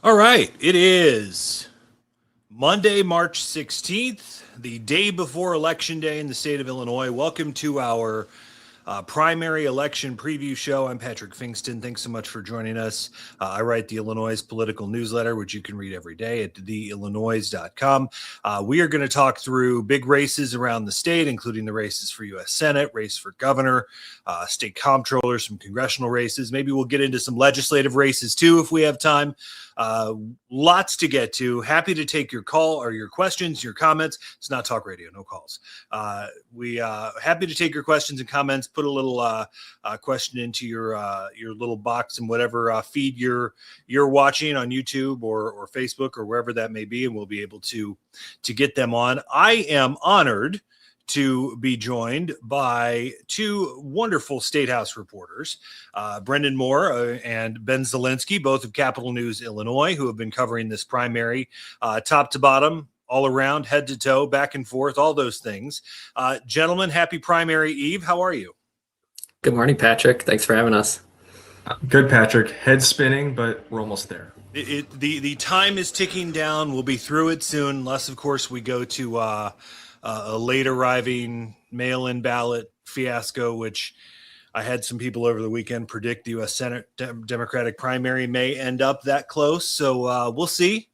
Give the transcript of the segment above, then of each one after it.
All right, it is Monday, March 16th, the day before Election Day in the state of Illinois. Welcome to our primary election preview show. I'm Patrick Pfingsten. Thanks so much for joining us. I write the Illinoize political newsletter, which you can read every day at theillinoise.com. We are going to talk through big races around the state, including the races for U.S. Senate, race for governor, state comptroller, some congressional races. Maybe we'll get into some legislative races too if we have time. Lots to get to. Happy to take your call or your questions, your comments. It's not talk radio, no calls. We happy to take your questions and comments. Put a little question into your little box and whatever feed you're watching on YouTube or Facebook or wherever that may be, and we'll be able to get them on. I am honored to be joined by two wonderful State House reporters, Brenden Moore and Ben Szalinski, both of Capital News Illinois, who have been covering this primary top to bottom, all around, head to toe, back and forth, all those things. Gentlemen, happy primary eve. How are you? Good morning, Patrick. Thanks for having us. Good, Patrick. Head spinning, but we're almost there. The time is ticking down. We'll be through it soon, unless, of course, we go to a late arriving mail-in ballot fiasco, which I had some people over the weekend predict the U.S. Senate Democratic primary may end up that close. So we'll see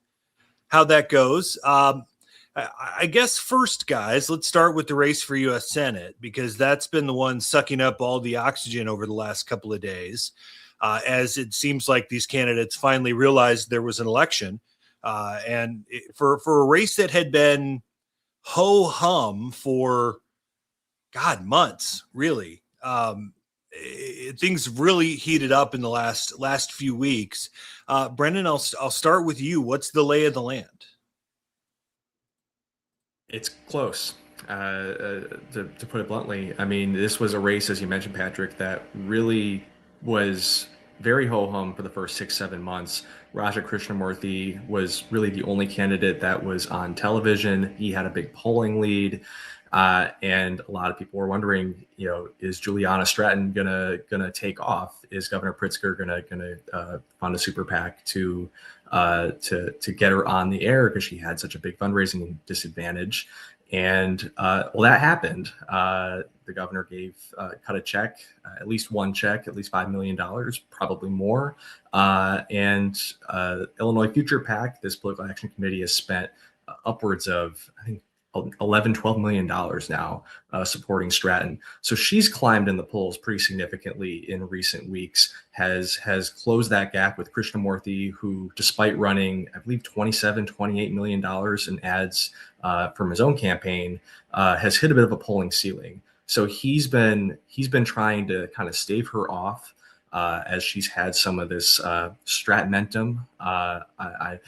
how that goes. I guess first, guys, let's start with the race for U.S. Senate, because that's been the one sucking up all the oxygen over the last couple of days, as it seems like these candidates finally realized there was an election. For a race that had been ho-hum for months, really. Things really heated up in the last few weeks. Brenden, I'll start with you. What's the lay of the land? It's close, to put it bluntly. I mean, this was a race, as you mentioned, Patrick, that really was very ho-hum for the first 6-7 months. Raja Krishnamurthy was really the only candidate that was on television. He had a big polling lead, and a lot of people were wondering, is Juliana Stratton gonna take off? Is Governor Pritzker gonna fund a super PAC to get her on the air because she had such a big fundraising disadvantage? And well, that happened. The governor cut a check, at least one check, at least $5 million, probably more. And Illinois Future PAC, this political action committee, has spent upwards of, I think, $11-12 million now supporting Stratton. So she's climbed in the polls pretty significantly in recent weeks, has closed that gap with Krishnamurthy, who, despite running, I believe, $27-28 million in ads from his own campaign, has hit a bit of a polling ceiling. So he's been trying to kind of stave her off as she's had some of this stratmentum. I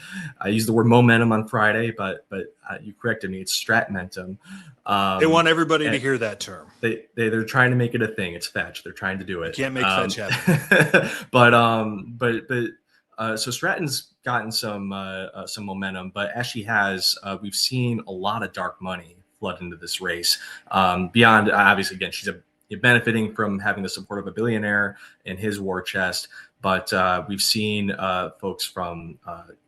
used the word momentum on Friday, but you corrected me. It's stratmentum. They want everybody to hear that term. They're trying to make it a thing. It's fetch. They're trying to do it. You can't make fetch happen. So Stratton's gotten some momentum, but as she has, we've seen a lot of dark money flood into this race. Beyond, obviously, again, she's benefiting from having the support of a billionaire in his war chest. But we've seen folks from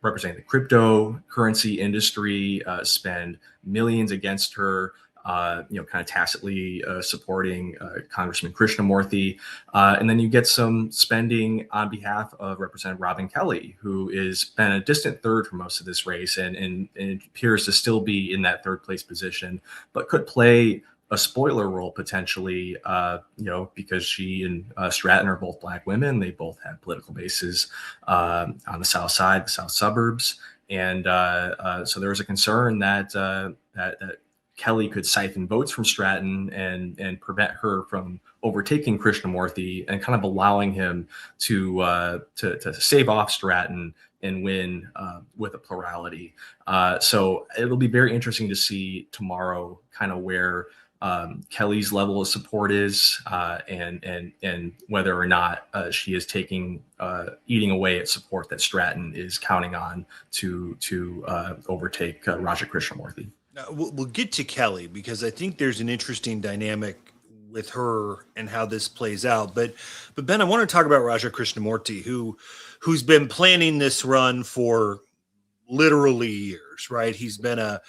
representing the cryptocurrency industry spend millions against her, kind of tacitly supporting Congressman Krishnamurthy. And then you get some spending on behalf of Representative Robin Kelly, who has been a distant third for most of this race and appears to still be in that third place position, but could play a spoiler role potentially, because she and Stratton are both Black women. They both have political bases on the South Side, the South suburbs. And so there was a concern that Kelly could siphon votes from Stratton and prevent her from overtaking Krishnamurthy and kind of allowing him to save off Stratton and win with a plurality. So it'll be very interesting to see tomorrow kind of where Kelly's level of support is, and whether or not she is eating away at support that Stratton is counting on to overtake Raja Krishnamurthy. We'll get to Kelly, because I think there's an interesting dynamic with her and how this plays out. But Ben, I want to talk about Raja Krishnamurti, who's been planning this run for literally years, right? He's been a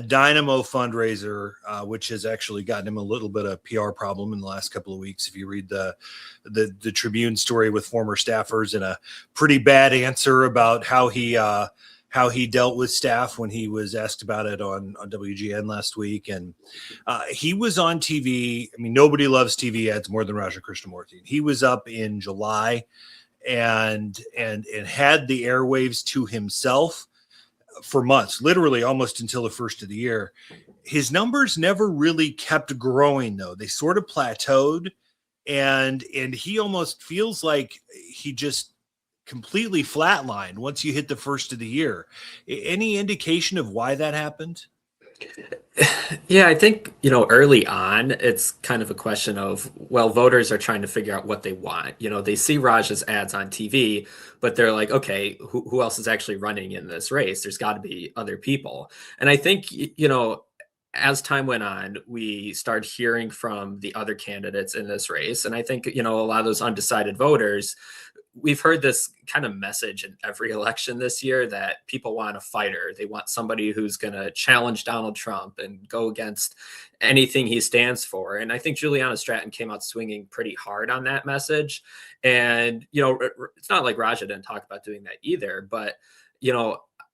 dynamo fundraiser, which has actually gotten him a little bit of PR problem in the last couple of weeks. If you read the Tribune story with former staffers and a pretty bad answer about how he dealt with staff when he was asked about it on WGN last week. And he was on TV. I mean, nobody loves TV ads more than Raja Krishnamurti. He was up in July and had the airwaves to himself for months, literally almost until the first of the year. His numbers never really kept growing, though. They sort of plateaued, and he almost feels like he just completely flatlined once you hit the first of the year. Any indication of why that happened? Yeah, I think, early on, it's kind of a question of, well, voters are trying to figure out what they want. They see Raj's ads on TV, but they're like, okay, who else is actually running in this race? There's got to be other people. And I think, as time went on, we started hearing from the other candidates in this race. And I think, a lot of those undecided voters, we've heard this kind of message in every election this year that people want a fighter. They want somebody who's going to challenge Donald Trump and go against anything he stands for. And I think Juliana Stratton came out swinging pretty hard on that message. And, it's not like Raja didn't talk about doing that either. But,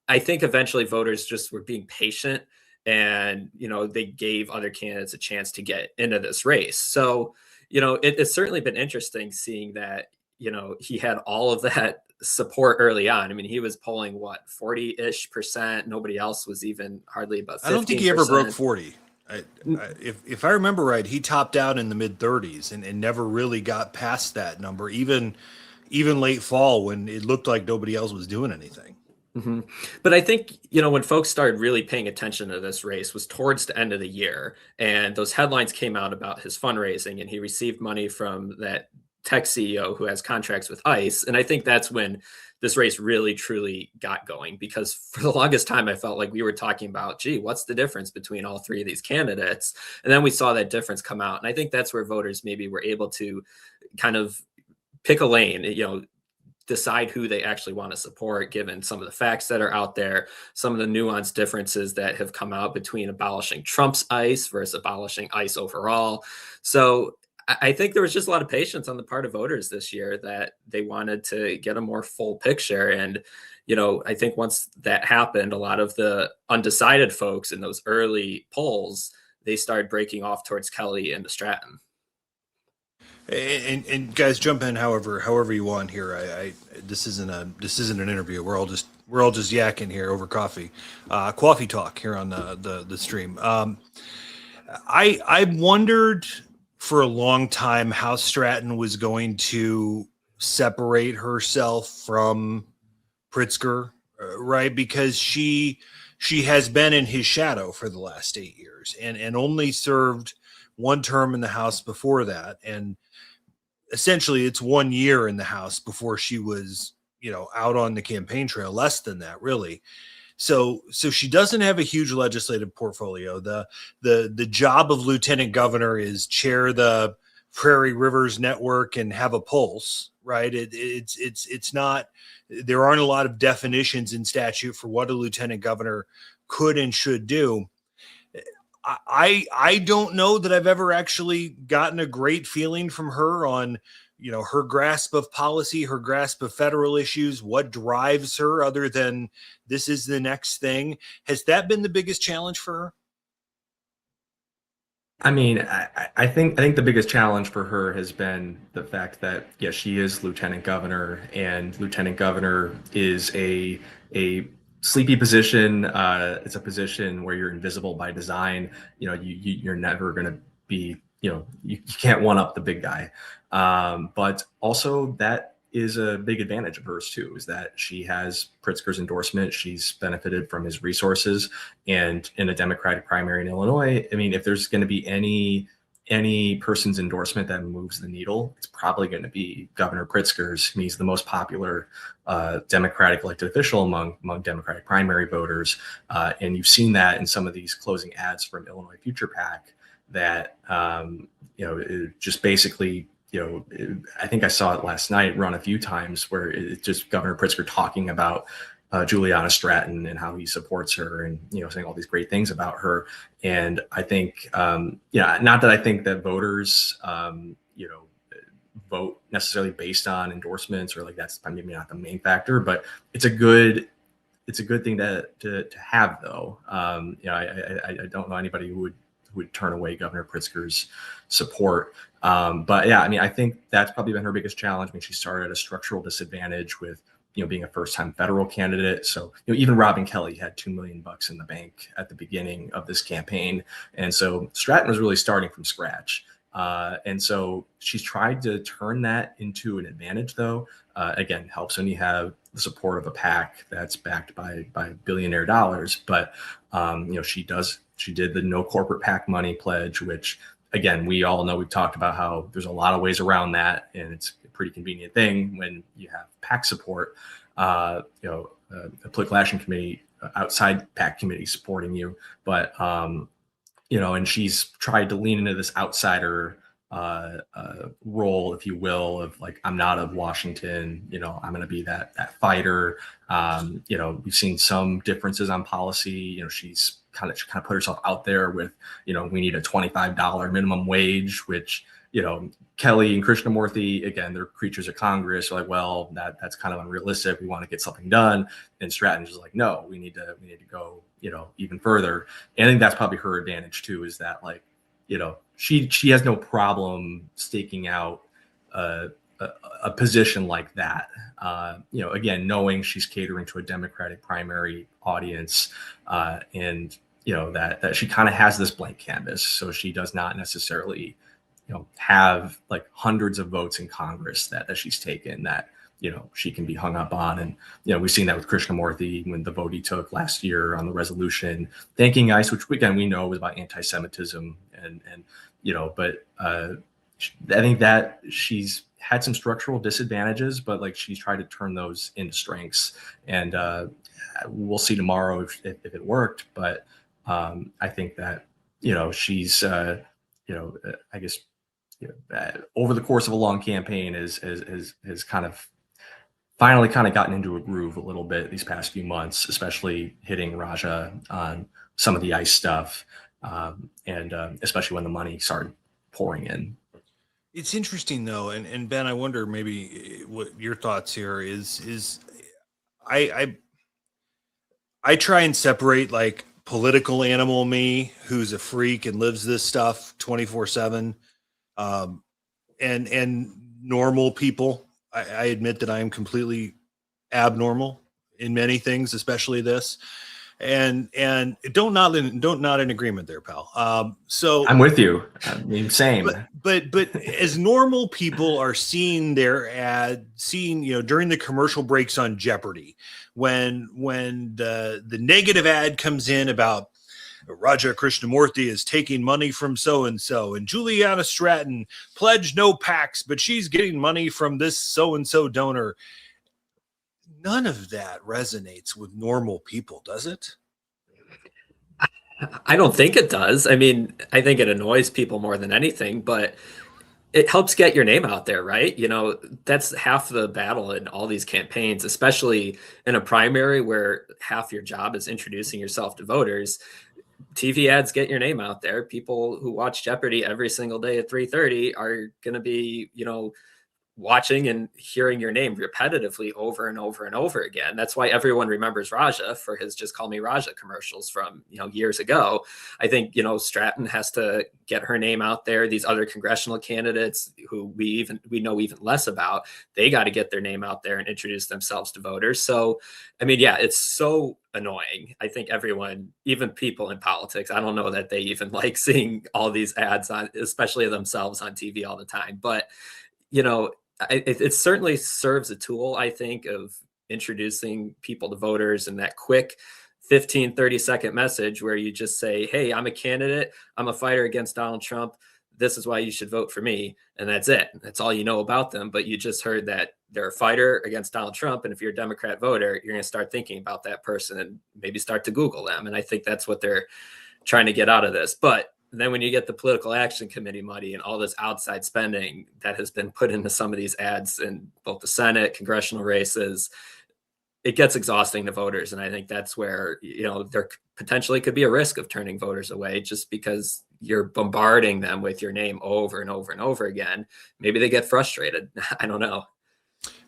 I think eventually voters just were being patient and, they gave other candidates a chance to get into this race. So, it's certainly been interesting seeing that, he had all of that support early on. I mean, he was polling 40-ish%. Nobody else was even hardly above 15%. I don't think he ever broke 40. If I remember right, he topped out in the mid 30s and never really got past that number, even late fall when it looked like nobody else was doing anything. Mm-hmm. But I think, when folks started really paying attention to this race was towards the end of the year. And those headlines came out about his fundraising, and he received money from that tech CEO who has contracts with ICE. And I think that's when this race really, truly got going, because for the longest time, I felt like we were talking about, gee, what's the difference between all three of these candidates? And then we saw that difference come out. And I think that's where voters maybe were able to kind of pick a lane, decide who they actually want to support, given some of the facts that are out there, some of the nuanced differences that have come out between abolishing Trump's ICE versus abolishing ICE overall. So I think there was just a lot of patience on the part of voters this year that they wanted to get a more full picture. And, I think once that happened, a lot of the undecided folks in those early polls, they started breaking off towards Kelly and Stratton. And guys, jump in however you want here. This isn't an interview. We're all just yakking here over coffee, coffee talk here on the stream. I wondered for a long time how Stratton was going to separate herself from Pritzker, right? Because she has been in his shadow for the last 8 years and only served one term in the House before that. And essentially it's 1 year in the House before she was, out on the campaign trail, less than that, really. So she doesn't have a huge legislative portfolio. The job of lieutenant governor is chair the Prairie Rivers Network and have a pulse, right? It's not, there aren't a lot of definitions in statute for what a lieutenant governor could and should do. I don't know that I've ever actually gotten a great feeling from her on, her grasp of policy, her grasp of federal issues, what drives her other than this is the next thing. Has that been the biggest challenge for her? I mean, I think the biggest challenge for her has been the fact that, yes, she is lieutenant governor, and lieutenant governor is a sleepy position. It's a position where you're invisible by design. You're never going to be, you can't one up the big guy. But also that is a big advantage of hers too, is that she has Pritzker's endorsement. She's benefited from his resources, and in a Democratic primary in Illinois, I mean, if there's going to be any person's endorsement that moves the needle, it's probably going to be Governor Pritzker's. He's the most popular Democratic elected official among Democratic primary voters. And you've seen that in some of these closing ads from Illinois Future PAC, that, just basically, I think I saw it last night run a few times where it just Governor Pritzker talking about Juliana Stratton and how he supports her and, saying all these great things about her. And I think, not that I think that voters, vote necessarily based on endorsements or like that's maybe not the main factor, but it's a good thing to have though. I don't know anybody who would turn away Governor Pritzker's support. But yeah, I mean, I think that's probably been her biggest challenge. I mean, she started at a structural disadvantage with, being a first-time federal candidate. So, even Robin Kelly had $2 million in the bank at the beginning of this campaign. And so Stratton was really starting from scratch. And so she's tried to turn that into an advantage though. Again, helps when you have the support of a PAC that's backed by billionaire dollars. But, she did the no corporate PAC money pledge, which again, we all know, we've talked about how there's a lot of ways around that. And it's a pretty convenient thing when you have PAC support, a political action committee, outside PAC committee supporting you. But, and she's tried to lean into this outsider role, if you will, of like, I'm not of Washington, I'm going to be that fighter. We've seen some differences on policy. She's kind of put herself out there with, we need a $25 minimum wage, which, Kelly and Krishnamurthy, again, they're creatures of Congress, are like, well, that's kind of unrealistic. We want to get something done. And Stratton's just like, no, we need to go, even further. And I think that's probably her advantage too, is that like, she has no problem staking out a position like that. Again, knowing she's catering to a Democratic primary audience, and that she kind of has this blank canvas, so she does not necessarily have like hundreds of votes in Congress that she's taken that she can be hung up on. And we've seen that with Krishnamurthy when the vote he took last year on the resolution thanking ICE, which again we know was about anti-Semitism, and but I think that she's had some structural disadvantages, but like she's tried to turn those into strengths. And we'll see tomorrow if it worked. But I think that she's I guess over the course of a long campaign has kind of finally gotten into a groove a little bit these past few months, especially hitting Raja on some of the ICE stuff, and especially when the money started pouring in. It's interesting though, and Ben, I wonder maybe what your thoughts here is I try and separate like political animal me, who's a freak and lives this stuff 24/7, and normal people. I admit that I am completely abnormal in many things, especially this. And don't nod in agreement there, pal. So I'm with you. I mean, same. But as normal people are seeing during the commercial breaks on Jeopardy, when the negative ad comes in about Raja Krishnamurthy is taking money from so-and-so, and Juliana Stratton pledged no PACs, but she's getting money from this so-and-so donor. None of that resonates with normal people, does it? I don't think it does. I mean, I think it annoys people more than anything, but it helps get your name out there, right? That's half the battle in all these campaigns, especially in a primary where half your job is introducing yourself to voters. TV ads get your name out there. People who watch Jeopardy every single day at 3:30 are going to be, watching and hearing your name repetitively over and over and over again. That's why everyone remembers Raja for his "Just Call Me Raja" commercials from, years ago. I think, Stratton has to get her name out there. These other congressional candidates who we know even less about, they got to get their name out there and introduce themselves to voters. So, I mean, yeah, it's so annoying. I think everyone, even people in politics, I don't know that they even like seeing all these ads on, especially themselves on TV all the time. But, it certainly serves a tool, I think, of introducing people to voters, and that quick 15, 30-second message where you just say, hey, I'm a candidate. I'm a fighter against Donald Trump. This is why you should vote for me. And that's it. That's all you know about them. But you just heard that they're a fighter against Donald Trump. And if you're a Democrat voter, you're going to start thinking about that person and maybe start to Google them. And I think that's what they're trying to get out of this. But then when you get the political action committee money and all this outside spending that has been put into some of these ads in both the Senate, congressional races, it gets exhausting to voters. And I think that's where, there potentially could be a risk of turning voters away just because you're bombarding them with your name over and over and over again. Maybe they get frustrated. I don't know.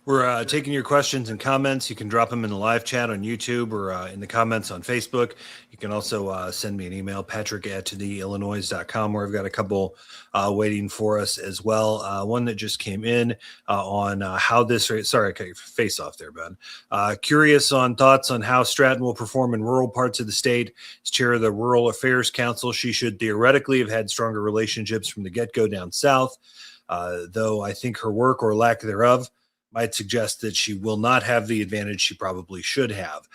We're taking your questions and comments. You can drop them in the live chat on YouTube or in the comments on Facebook. You can also send me an email, patrick@theillinoise.com, where I've got a couple waiting for us as well. One that just came in on how this – sorry, I cut your face off there, Ben. Curious on thoughts on how Stratton will perform in rural parts of the state. As chair of the Rural Affairs Council, she should theoretically have had stronger relationships from the get-go down south, though I think her work or lack thereof might suggest that she will not have the advantage she probably should have.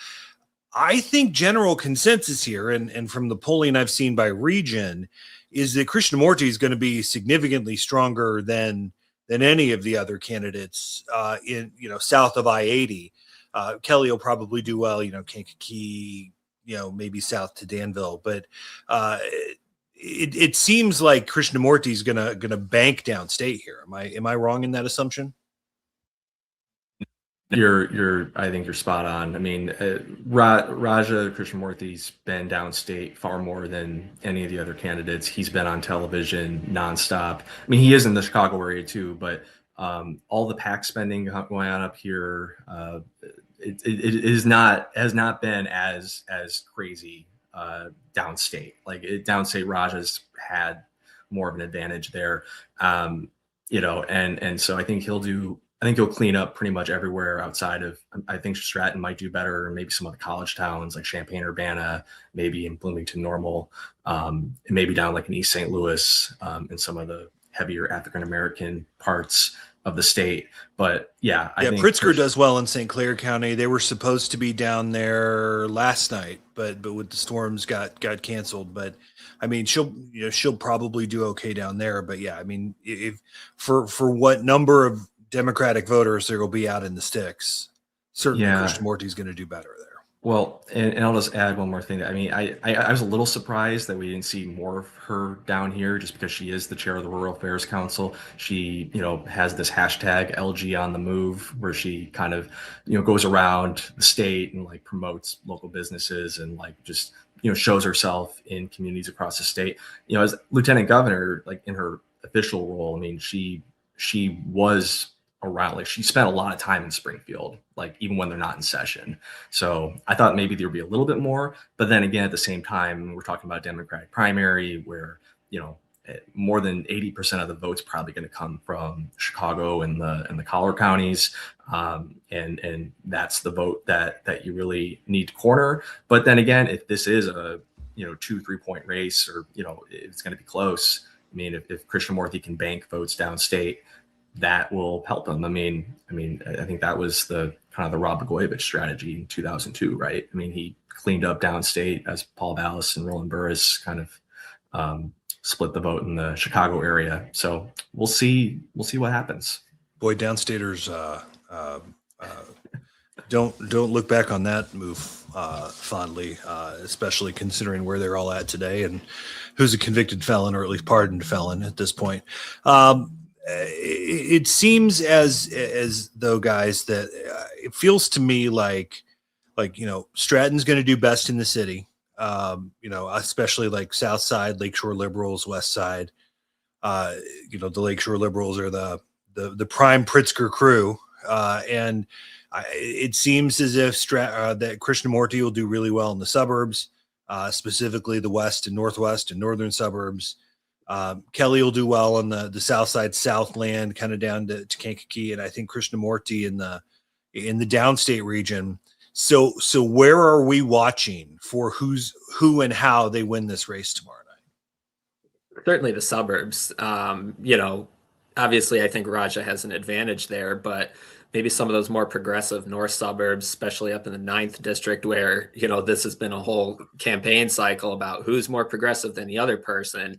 I think general consensus here, and from the polling I've seen by region, is that Krishnamurti is going to be significantly stronger than any of the other candidates in south of I-80. Kelly will probably do well, Kankakee, maybe south to Danville, but it seems like Krishnamurti is gonna bank downstate here. Am I wrong in that assumption? I think you're spot on. I mean, Raja Krishnamurti's been downstate far more than any of the other candidates. He's been on television nonstop. I mean, he is in the Chicago area too, but all the PAC spending going on up here, has not been as crazy downstate. Like downstate, Raja's had more of an advantage there, and so I think he'll clean up pretty much everywhere outside of, I think Stratton might do better, maybe some of the college towns like Champaign-Urbana, maybe in Bloomington Normal, and maybe down like in East St. Louis, and some of the heavier African-American parts of the state. But I think Pritzker does well in St. Clair County. They were supposed to be down there last night, but with the storms got canceled. But I mean, she'll probably do okay down there. But I mean, if for what number of Democratic voters there will be out in the sticks, certainly Krishnamurti is going to do better there. Well, and I'll just add one more thing. I mean, I was a little surprised that we didn't see more of her down here, just because she is the chair of the Rural Affairs Council. She, has this hashtag LG on the move, where she kind of, goes around the state and like promotes local businesses and like just, shows herself in communities across the state. As lieutenant governor, like in her official role, I mean, she was around, like she spent a lot of time in Springfield, like even when they're not in session. So I thought maybe there would be a little bit more, but then again, at the same time, we're talking about a Democratic primary where, more than 80% of the votes probably going to come from Chicago and the collar counties. And that's the vote that you really need to corner. But then again, if this is a, 2-3 point race, or, it's going to be close. I mean, if Krishnamurti can bank votes downstate, that will help him. I mean, I think that was the kind of the Rod Blagojevich strategy in 2002, right? I mean, he cleaned up downstate as Paul Vallis and Roland Burris kind of split the vote in the Chicago area. So we'll see what happens. Boy, downstaters don't look back on that move fondly, especially considering where they're all at today and who's a convicted felon, or at least pardoned felon at this point. It seems as though, guys, that it feels to me like Stratton's going to do best in the city, especially like South Side, Lakeshore Liberals, West Side. The Lakeshore Liberals are the prime Pritzker crew, and it seems as if that Krishnamurti will do really well in the suburbs, specifically the west and northwest and northern suburbs. Kelly will do well on the south side, Southland, kind of down to Kankakee, and I think Krishnamurti in the downstate region. So where are we watching for who and how they win this race tomorrow night? Certainly the suburbs. Obviously I think Raja has an advantage there, but maybe some of those more progressive north suburbs, especially up in the 9th district, where, this has been a whole campaign cycle about who's more progressive than the other person.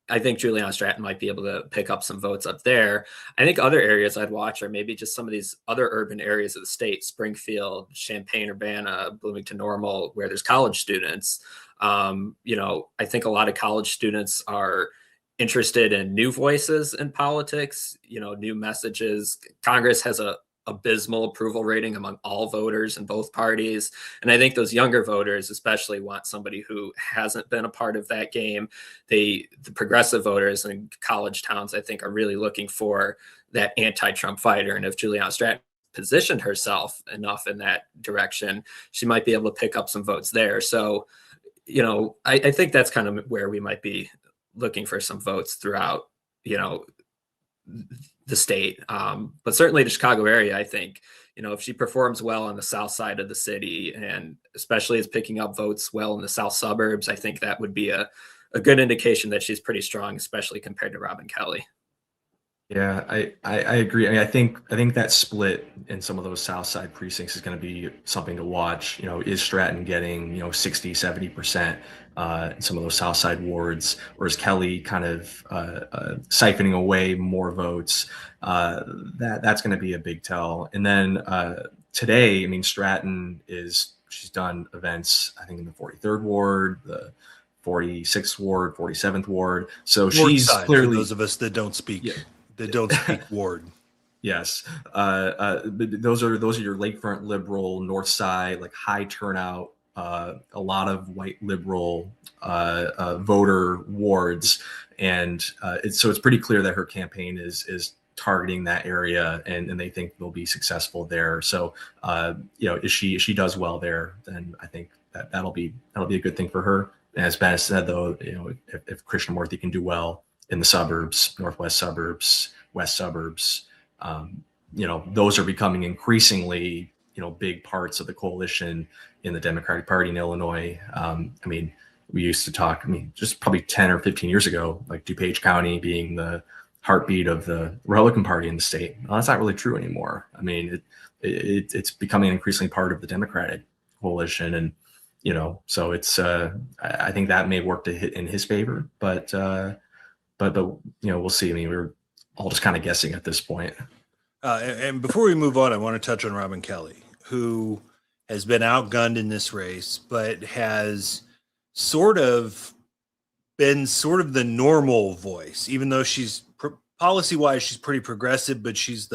I think Juliana Stratton might be able to pick up some votes up there. I think other areas I'd watch are maybe just some of these other urban areas of the state, Springfield, Champaign-Urbana, Bloomington-Normal, where there's college students. I think a lot of college students are interested in new voices in politics, new messages. Congress has a abysmal approval rating among all voters in both parties. And I think those younger voters especially want somebody who hasn't been a part of that game. The progressive voters in college towns, I think, are really looking for that anti-Trump fighter. And if Juliana Stratton positioned herself enough in that direction, she might be able to pick up some votes there. So, I think that's kind of where we might be looking for some votes throughout, the state. But certainly the Chicago area, I think, if she performs well on the south side of the city, and especially is picking up votes well in the south suburbs, I think that would be a good indication that she's pretty strong, especially compared to Robin Kelly. Yeah, I agree. I mean, I think that split in some of those South Side precincts is going to be something to watch. Is Stratton getting 60, 70% in some of those South Side wards, or is Kelly kind of siphoning away more votes? That's going to be a big tell. And then today, I mean, she's done events, I think, in the 43rd ward, the 46th ward, 47th ward. So Ward she's side, clearly, for those of us that don't speak. Yeah. That don't speak ward. Yes. Those are your lakefront liberal, north side, like high turnout, a lot of white liberal voter wards. And it's pretty clear that her campaign is targeting that area, and they think they'll be successful there. So, if she does well there, then I think that'll be a good thing for her. And as Ben said, though, if Krishnamurthy can do well in the suburbs, northwest suburbs, west suburbs, those are becoming increasingly, big parts of the coalition in the Democratic Party in Illinois. We used to talk, just probably 10 or 15 years ago, like DuPage County being the heartbeat of the Republican Party in the state. Well, that's not really true anymore. It's becoming increasingly part of the Democratic coalition. And, so it's, I think that may work to hit in his favor, but we'll see. We're all just kind of guessing at this point. And before we move on, I want to touch on Robin Kelly, who has been outgunned in this race, but has been the normal voice, even though she's policy-wise, she's pretty progressive, but she's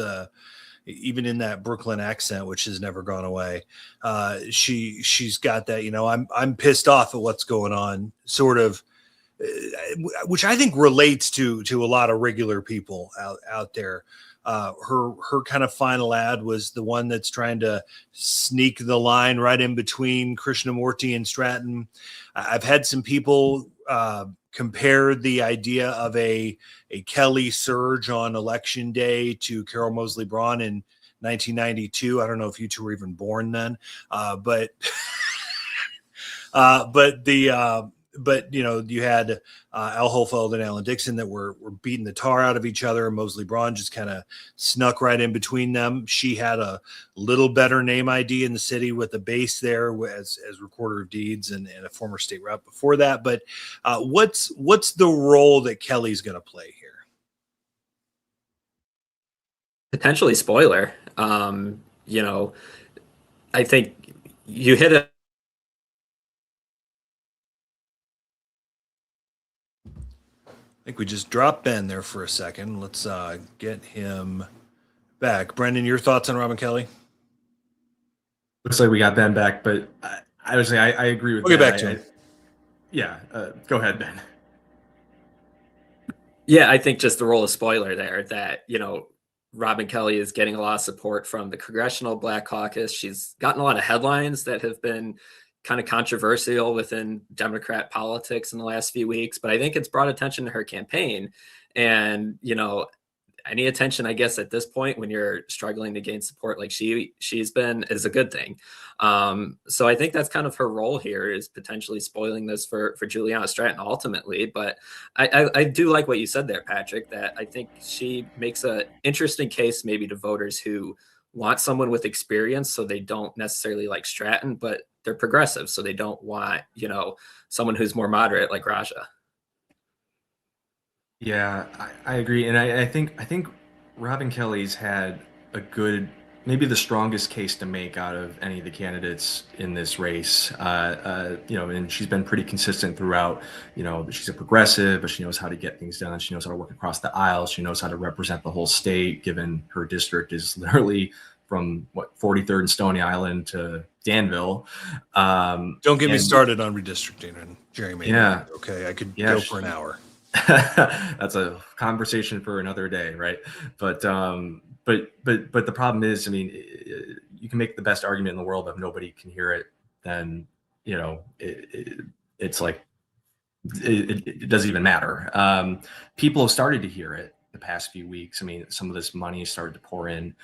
even in that Brooklyn accent, which has never gone away. She's got that, I'm pissed off at what's going on, which I think relates to a lot of regular people out there. Her kind of final ad was the one that's trying to sneak the line right in between Krishnamurthy and Stratton. I've had some people compare the idea of a Kelly surge on election day to Carol Moseley Braun in 1992. I don't know if you two were even born then, but you had Al Holfeld and Alan Dixon that were beating the tar out of each other. Moseley Braun just kind of snuck right in between them. She had a little better name ID in the city with a base there as recorder of deeds and a former state rep before that. But what's the role that Kelly's going to play here? Potentially spoiler. I think you hit it. I think we just dropped Ben there for a second. Let's get him back. Brenden, your thoughts on Robin Kelly? Looks like we got Ben back, but I would say I agree with Ben. We'll get back to him. Go ahead, Ben. Yeah, I think just the role of spoiler there, that, Robin Kelly is getting a lot of support from the Congressional Black Caucus. She's gotten a lot of headlines that have been kind of controversial within Democrat politics in the last few weeks, but I think it's brought attention to her campaign. And, any attention, I guess, at this point when you're struggling to gain support like she's been, is a good thing. So I think that's kind of her role here, is potentially spoiling this for Juliana Stratton ultimately. But I do like what you said there, Patrick, that I think she makes an interesting case maybe to voters who want someone with experience, so they don't necessarily like Stratton, but they're progressive, so they don't want, someone who's more moderate like Raja. Yeah, I agree, and I think Robin Kelly's had a good, maybe the strongest case to make out of any of the candidates in this race. And she's been pretty consistent throughout. She's a progressive, but she knows how to get things done. She knows how to work across the aisle. She knows how to represent the whole state, given her district is literally from 43rd and Stony Island to Danville. Don't get me And started on redistricting and gerrymandering. yeah, Okay, I could yeah, go for an hour. that's a conversation for another day, right? But the problem is, I mean, you can make the best argument in the world, but if nobody can hear it, then it's like it doesn't even matter. People have started to hear it the past few weeks. I mean, some of this money started to pour in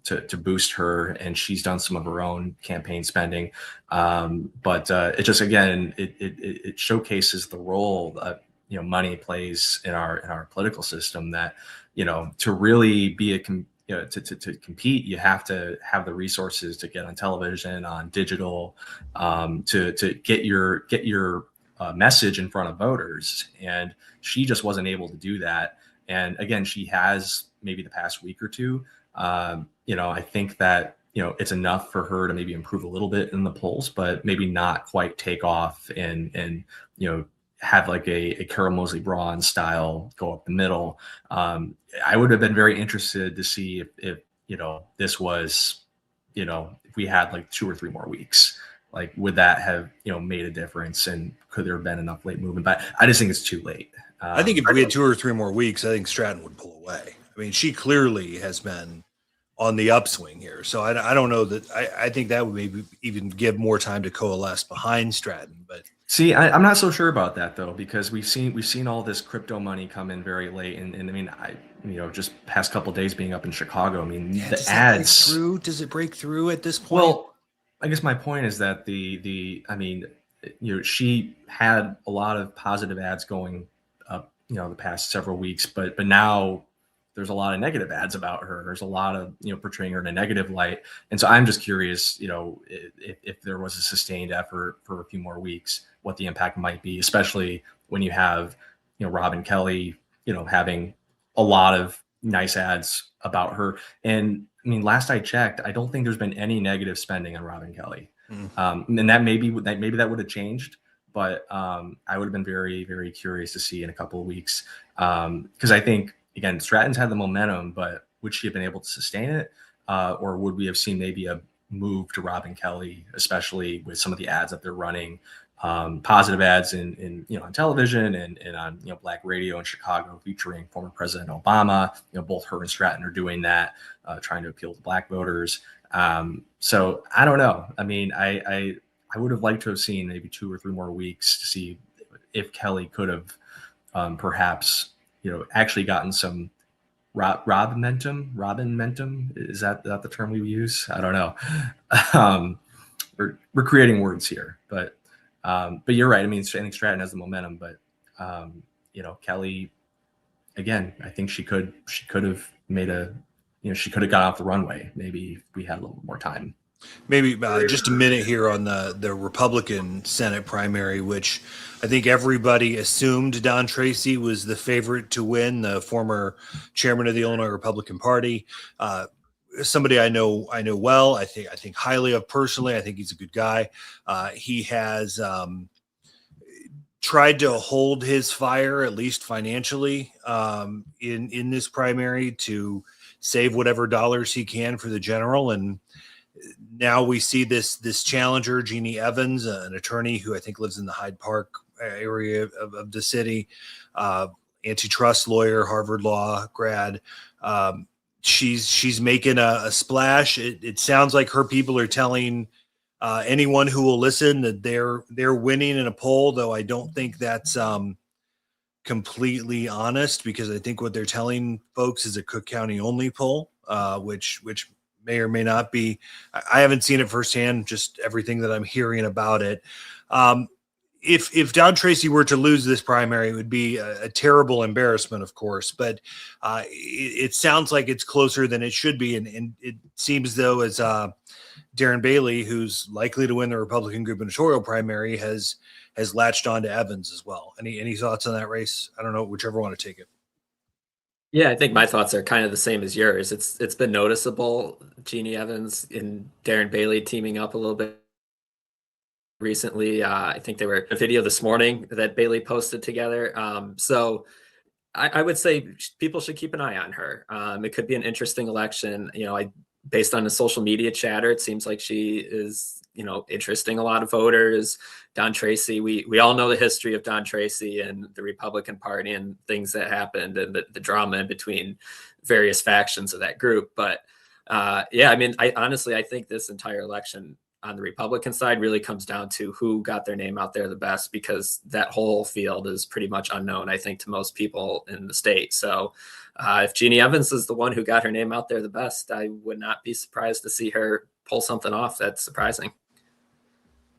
to boost her, and she's done some of her own campaign spending. But it just, again, it showcases the role that money plays in our political system. That to really be to compete, you have to have the resources to get on television, on digital, to get your message in front of voters. And she just wasn't able to do that. And again, she has, maybe the past week or two. I think that it's enough for her to maybe improve a little bit in the polls, but maybe not quite take off and have like a Carol Moseley Braun style go up the middle. I would have been very interested to see if this was, if we had like 2 or 3 more weeks, like would that have made a difference, and could there have been enough late movement? But I just think it's too late. I think if we had 2 or 3 more weeks, I think Stratton would pull away. I mean, she clearly has been on the upswing here. So I don't know that I think that would maybe even give more time to coalesce behind Stratton. But see, I'm not so sure about that though, because we've seen all this crypto money come in very late, and I mean, just past couple of days being up in Chicago, I mean, the ads. Does it break through at this point? Well, I guess my point is that I mean, she had a lot of positive ads going up, the past several weeks, but now there's a lot of negative ads about her. There's a lot of, portraying her in a negative light. And so I'm just curious, if there was a sustained effort for a few more weeks, what the impact might be, especially when you have, Robin Kelly, having a lot of nice ads about her. And I mean, last I checked, I don't think there's been any negative spending on Robin Kelly. And that maybe that would have changed, but I would have been very, very curious to see in a couple of weeks. Because I think, again, Stratton's had the momentum, but would she have been able to sustain it? Or would we have seen maybe a move to Robin Kelly, especially with some of the ads that they're running, positive ads in on television and on black radio in Chicago featuring former President Obama. Both her and Stratton are doing that, trying to appeal to black voters. So I don't know. I mean, I would have liked to have seen maybe 2 or 3 more weeks to see if Kelly could have perhaps actually gotten some Robin momentum. Is that the term we use? I don't know. We're creating words here, but you're right. I mean, I think Stratton has the momentum, but Kelly, again, I think she could have made she could have got off the runway. Maybe if we had a little more time. Maybe just a minute here on the Republican Senate primary, which I think everybody assumed Don Tracy was the favorite to win, the former chairman of the Illinois Republican Party. Somebody I know well. I think highly of personally. I think he's a good guy. He has tried to hold his fire, at least financially, in this primary to save whatever dollars he can for the general. And now we see this challenger, Jeannie Evans, an attorney who I think lives in the Hyde Park area of the city, antitrust lawyer, Harvard Law grad. She's making a splash. It sounds like her people are telling anyone who will listen that they're winning in a poll, though I don't think that's completely honest, because I think what they're telling folks is a Cook County only poll, which may or may not be. I haven't seen it firsthand, just everything that I'm hearing about it. If Don Tracy were to lose this primary, it would be a terrible embarrassment, of course, but it sounds like it's closer than it should be. And it seems though, as Darren Bailey, who's likely to win the Republican gubernatorial primary, has has latched on to Evans as well. Any thoughts on that race? I don't know, whichever one to take it. Yeah, I think my thoughts are kind of the same as yours. It's been noticeable, Jeannie Evans and Darren Bailey teaming up a little bit recently. I think they were a video this morning that Bailey posted together. So I would say people should keep an eye on her. It could be an interesting election. Based on the social media chatter, it seems like she is, interesting a lot of voters. Don Tracy, we all know the history of Don Tracy and the Republican Party and things that happened and the drama in between various factions of that group. But I honestly, I think this entire election on the Republican side really comes down to who got their name out there the best, because that whole field is pretty much unknown, I think, to most people in the state. So if Jeannie Evans is the one who got her name out there the best, I would not be surprised to see her pull something off that's surprising.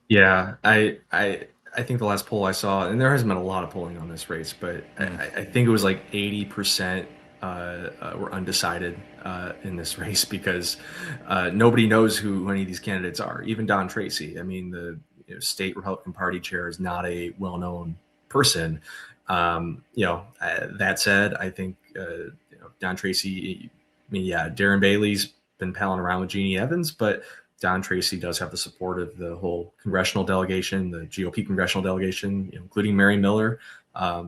Yeah, I think the last poll I saw, and there hasn't been a lot of polling on this race, but I think it was like 80% were undecided in this race, because nobody knows who any of these candidates are. Even Don Tracy. I mean, the state Republican Party chair is not a well-known person. That said, I think Don Tracy. I mean, yeah, Darren Bailey's been palling around with Jeannie Evans, but Don Tracy does have the support of the whole congressional delegation, the GOP congressional delegation, including Mary Miller,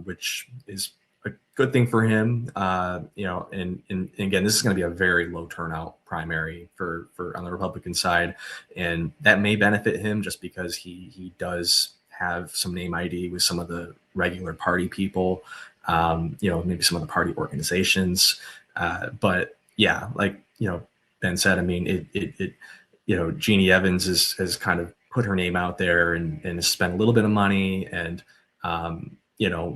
which is a good thing for him. And again, this is going to be a very low turnout primary for on the Republican side, and that may benefit him just because he does have some name ID with some of the regular party people, maybe some of the party organizations. But yeah, like Ben said, I mean, Jeannie Evans has kind of put her name out there and has spent a little bit of money, and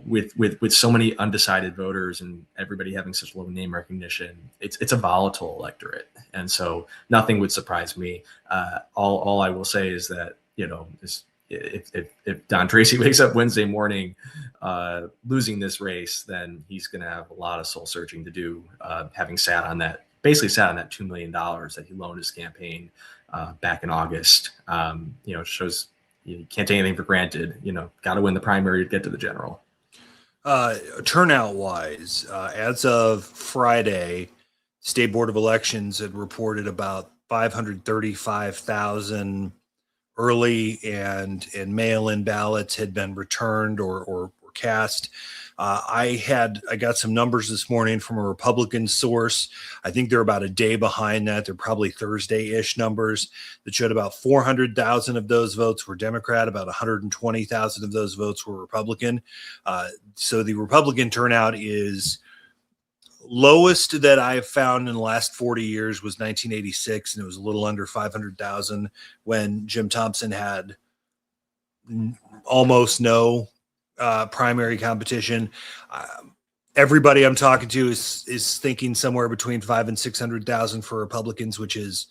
with so many undecided voters and everybody having such low name recognition, it's a volatile electorate, and so nothing would surprise me. All I will say is that if Don Tracy wakes up Wednesday morning losing this race, then he's going to have a lot of soul searching to do, having basically sat on that $2 million that he loaned his campaign back in August. It shows you can't take anything for granted. Got to win the primary to get to the general. Turnout wise, as of Friday, State Board of Elections had reported about 535,000 early and mail-in ballots had been returned or cast. I got some numbers this morning from a Republican source. I think they're about a day behind that. They're probably Thursday-ish numbers that showed about 400,000 of those votes were Democrat, about 120,000 of those votes were Republican. So the Republican turnout is lowest that I've found in the last 40 years was 1986, and it was a little under 500,000 when Jim Thompson had almost no primary competition. Everybody I'm talking to is thinking somewhere between 500,000 and 600,000 for Republicans, which is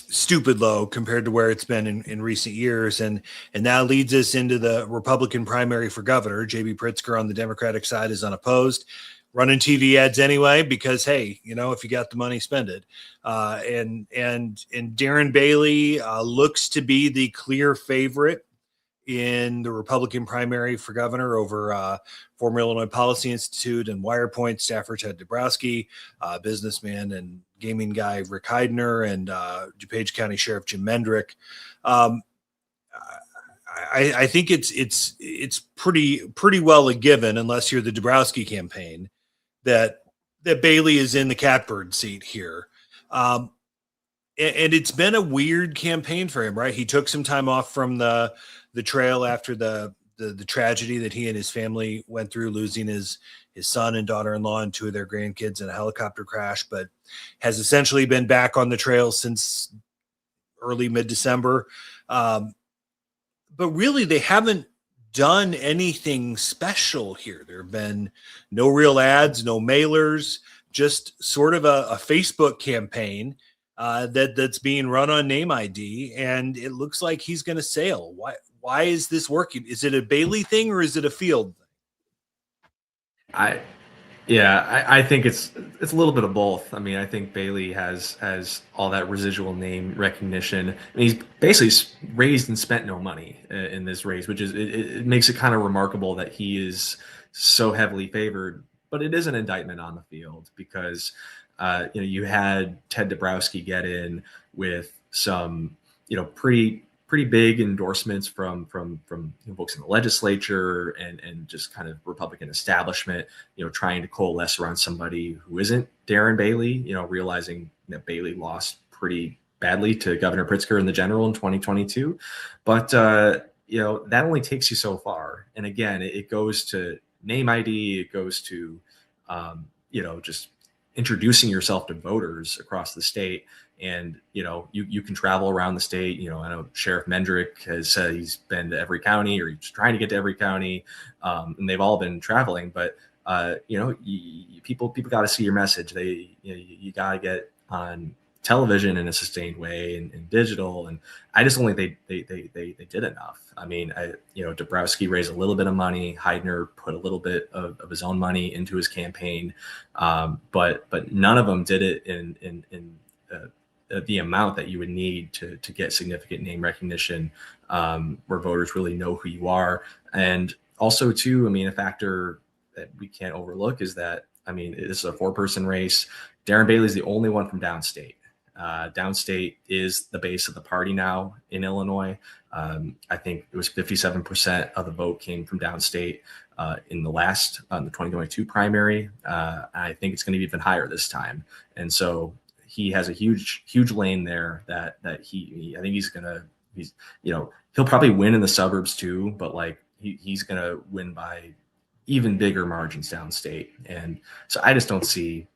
stupid low compared to where it's been in recent years. And that leads us into the Republican primary for governor. J.B. Pritzker on the Democratic side is unopposed, running TV ads anyway, because, hey, if you got the money, spend it. And Darren Bailey looks to be the clear favorite in the Republican primary for governor over former Illinois Policy Institute and WirePoint staffer Ted Dabrowski, businessman and gaming guy Rick Heidner, and DuPage County Sheriff Jim Mendrick. I think it's pretty well a given, unless you're the Dabrowski campaign, that Bailey is in the catbird seat here. And it's been a weird campaign for him, right? He took some time off from the trail after the tragedy that he and his family went through, losing his son and daughter-in-law and two of their grandkids in a helicopter crash, but has essentially been back on the trail since early mid-December. But really, they haven't done anything special here. There have been no real ads, no mailers, just sort of a Facebook campaign that's being run on name ID, and it looks like he's going to sail. Why is this working? Is it a Bailey thing or is it a field thing? Yeah, I think it's a little bit of both. I mean, I think Bailey has all that residual name recognition. I mean, he's basically raised and spent no money in this race, which is it makes it kind of remarkable that he is so heavily favored. But it is an indictment on the field because you had Ted Dabrowski get in with some pretty big endorsements from folks in the legislature and just kind of Republican establishment, trying to coalesce around somebody who isn't Darren Bailey, realizing that Bailey lost pretty badly to Governor Pritzker in the general in 2022. But, that only takes you so far. And again, it goes to name ID, it goes to, just introducing yourself to voters across the state. And, you can travel around the state. I know Sheriff Mendrick has said he's been to every county, or he's trying to get to every county. And they've all been traveling, but, people got to see your message. You got to get on television in a sustained way and digital. And I just don't think they did enough. I mean, Dabrowski raised a little bit of money. Heidner put a little bit of his own money into his campaign. But none of them did it in the amount that you would need to get significant name recognition, where voters really know who you are. And also too, I mean, a factor that we can't overlook is that, I mean, this is a 4-person race. Darren Bailey is the only one from downstate. Downstate is the base of the party now in Illinois. I think it was 57% of the vote came from downstate in the 2022 primary. I think it's going to be even higher this time. And so he has a huge lane there that I think he'll probably win in the suburbs too, but like he's going to win by even bigger margins downstate. And so I just don't see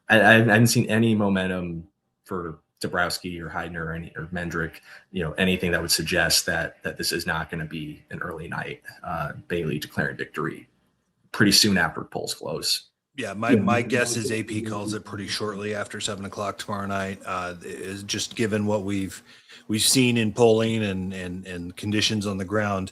I haven't seen any momentum for Dabrowski or Heidner or Mendrick, anything that would suggest that this is not going to be an early night. Bailey declaring victory pretty soon after polls close. Yeah, my guess is AP calls it pretty shortly after 7:00 tomorrow night. Is just given what we've seen in polling and conditions on the ground,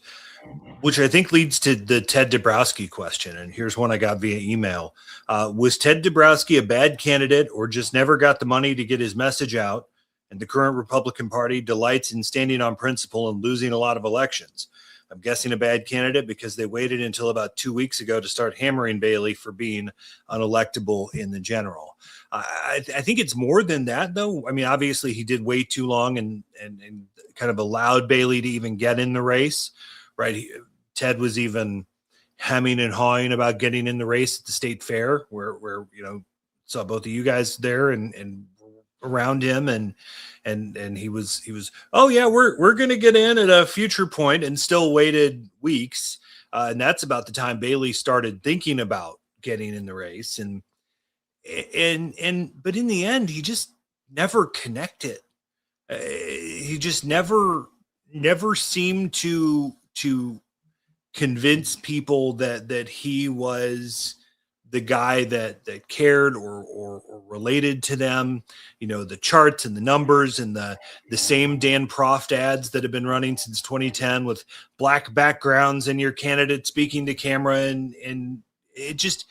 which I think leads to the Ted Dabrowski question. And here's one I got via email: was Ted Dabrowski a bad candidate, or just never got the money to get his message out? And the current Republican Party delights in standing on principle and losing a lot of elections. I'm guessing a bad candidate because they waited until about 2 weeks ago to start hammering Bailey for being unelectable in the general. I think it's more than that, though. I mean, obviously he did wait too long and kind of allowed Bailey to even get in the race, right? Ted was even hemming and hawing about getting in the race at the state fair, where saw both of you guys there and around him, and he was, oh yeah, we're going to get in at a future point, and still waited weeks. And that's about the time Bailey started thinking about getting in the race. But in the end, he just never connected. He just never seemed to convince people that he was the guy that cared or related to them. The charts and the numbers and the same Dan Proft ads that have been running since 2010 with black backgrounds and your candidate speaking to camera, and it just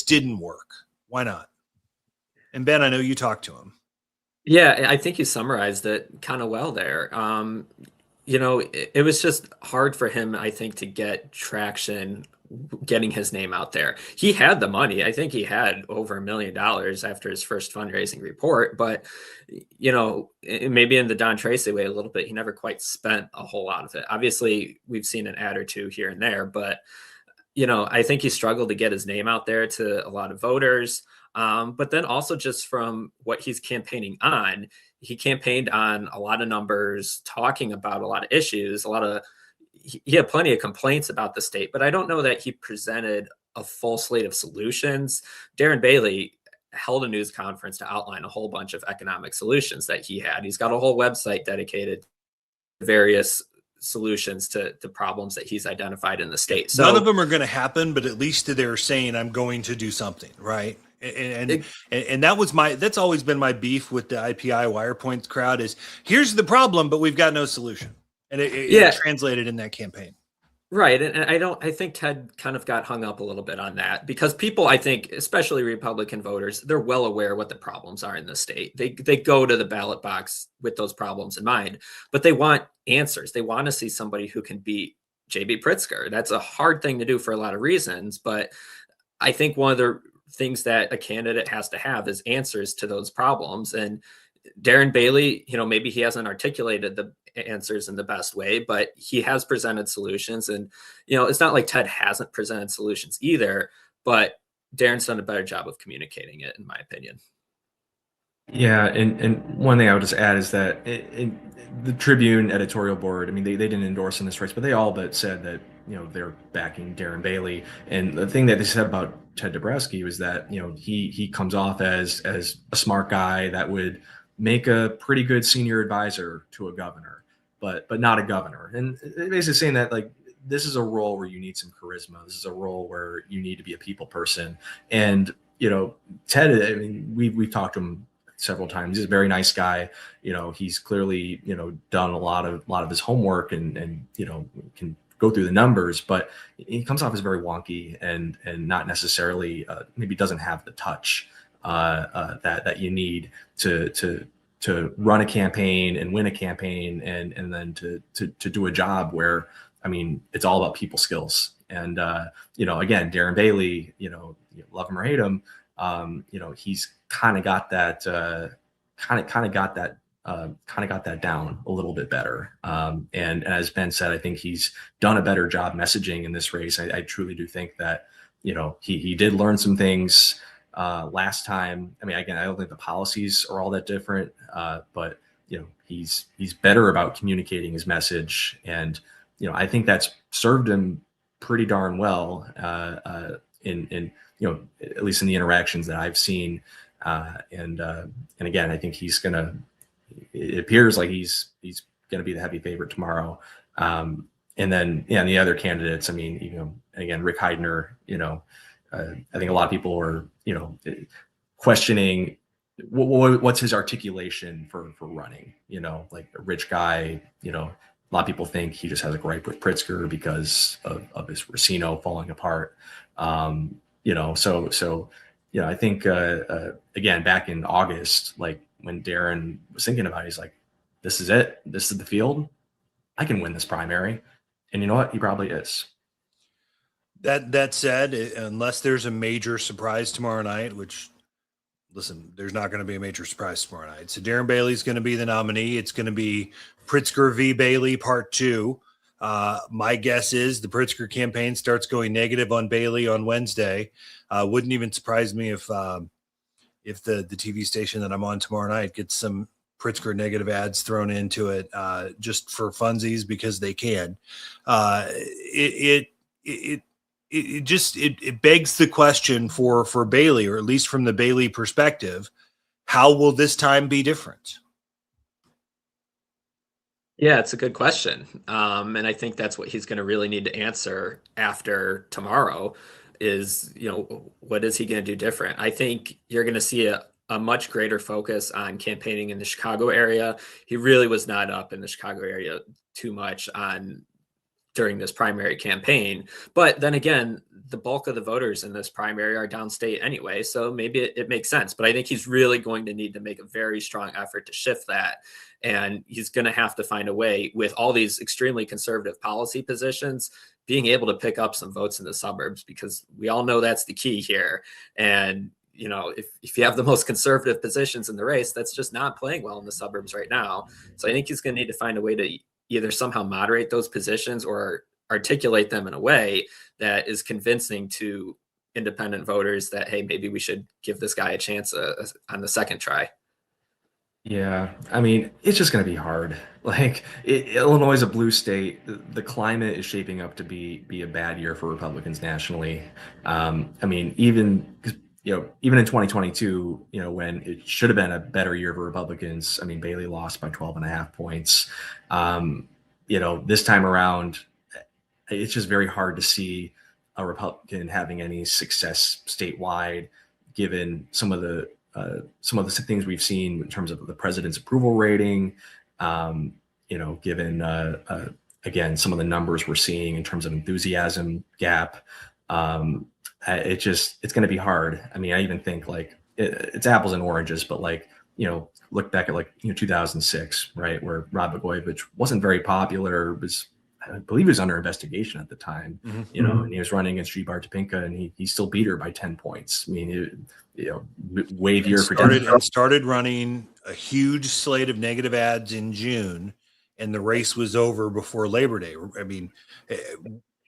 didn't work. Why not? And Ben, I know you talked to him. Yeah, I think you summarized it kind of well there. It was just hard for him, I think, to get traction getting his name out there. He had the money. I think he had over $1 million after his first fundraising report, but maybe in the Don Tracy way a little bit, he never quite spent a whole lot of it. Obviously, we've seen an ad or two here and there, but I think he struggled to get his name out there to a lot of voters. But then also just from what he's campaigning on, he campaigned on a lot of numbers, talking about a lot of issues, he had plenty of complaints about the state, but I don't know that he presented a full slate of solutions. Darren Bailey held a news conference to outline a whole bunch of economic solutions that he had. He's got a whole website dedicated to various solutions to problems that he's identified in the state. So none of them are going to happen, but at least they're saying, I'm going to do something, right? And that's always been my beef with the IPI Wirepoint crowd is, here's the problem, but we've got no solution. And it translated in that campaign. Right. And I think Ted kind of got hung up a little bit on that because people, I think, especially Republican voters, they're well aware what the problems are in the state. They go to the ballot box with those problems in mind, but they want answers. They want to see somebody who can beat JB Pritzker. That's a hard thing to do for a lot of reasons, but I think one of the things that a candidate has to have is answers to those problems. And Darren Bailey, maybe he hasn't articulated the answers in the best way, but he has presented solutions. And, it's not like Ted hasn't presented solutions either, but Darren's done a better job of communicating it, in my opinion. Yeah, and one thing I would just add is that the Tribune editorial board, I mean, they didn't endorse in this race, but they all but said that, they're backing Darren Bailey. And the thing that they said about Ted Dabrowski was that, he comes off as a smart guy that would make a pretty good senior advisor to a governor, but not a governor. And basically saying that, like, this is a role where you need some charisma. This is a role where you need to be a people person. And, Ted, I mean, we've talked to him several times. He's a very nice guy. He's clearly, done a lot of his homework and can go through the numbers, but he comes off as very wonky and not necessarily maybe doesn't have the touch that you need to run a campaign and win a campaign and then to do a job where, I mean, it's all about people skills. And again, Darren Bailey, love him or hate him, he's kind of got that down a little bit better. And as Ben said, I think he's done a better job messaging in this race. I truly do think that, he did learn some things last time. I mean, again, I don't think the policies are all that different, but he's better about communicating his message. And, I think that's served him pretty darn well in at least in the interactions that I've seen. And again, I think it appears like he's going to be the heavy favorite tomorrow. And then, and the other candidates, I mean, again, Rick Heidner, I think a lot of people are, questioning what's his articulation for running, like a rich guy, a lot of people think he just has a gripe with Pritzker because of his Racino falling apart. I think, again, back in August, like when Darren was thinking about it, he's like, this is it. This is the field. I can win this primary. And you know what? He probably is. That said, unless there's a major surprise tomorrow night, which, listen, there's not going to be a major surprise tomorrow night. So Darren Bailey's going to be the nominee. It's going to be Pritzker v. Bailey Part 2. My guess is the Pritzker campaign starts going negative on Bailey on Wednesday. Wouldn't even surprise me if the TV station that I'm on tomorrow night gets some Pritzker negative ads thrown into it just for funsies because they can. It begs the question for Bailey, or at least from the Bailey perspective, how will this time be different? Yeah, it's a good question. And I think that's what he's going to really need to answer after tomorrow is, what is he going to do different? I think you're going to see a much greater focus on campaigning in the Chicago area. He really was not up in the Chicago area too much during this primary campaign. But then again, the bulk of the voters in this primary are downstate anyway, so maybe it makes sense. But I think he's really going to need to make a very strong effort to shift that. And he's going to have to find a way with all these extremely conservative policy positions, being able to pick up some votes in the suburbs, because we all know that's the key here. And, if you have the most conservative positions in the race, that's just not playing well in the suburbs right now. So I think he's going to need to find a way to either somehow moderate those positions or articulate them in a way that is convincing to independent voters that, hey, maybe we should give this guy a chance on the second try. Yeah, I mean, it's just going to be hard. Like, Illinois is a blue state. The climate is shaping up to be a bad year for Republicans nationally. I mean, even in 2022, when it should have been a better year for Republicans, I mean, Bailey lost by 12.5 points. This time around, it's just very hard to see a Republican having any success statewide, given some of the things we've seen in terms of the president's approval rating. Given again, some of the numbers we're seeing in terms of enthusiasm gap, it's going to be hard. I mean, I even think like it's apples and oranges, but like, look back at like 2006, right, where Rod Blagojevich wasn't very popular, I believe he was under investigation at the time, and he was running against Judy Topinka, and he still beat her by 10 points. I mean, wave year for Democrats. Started running a huge slate of negative ads in June, and the race was over before Labor Day. I mean,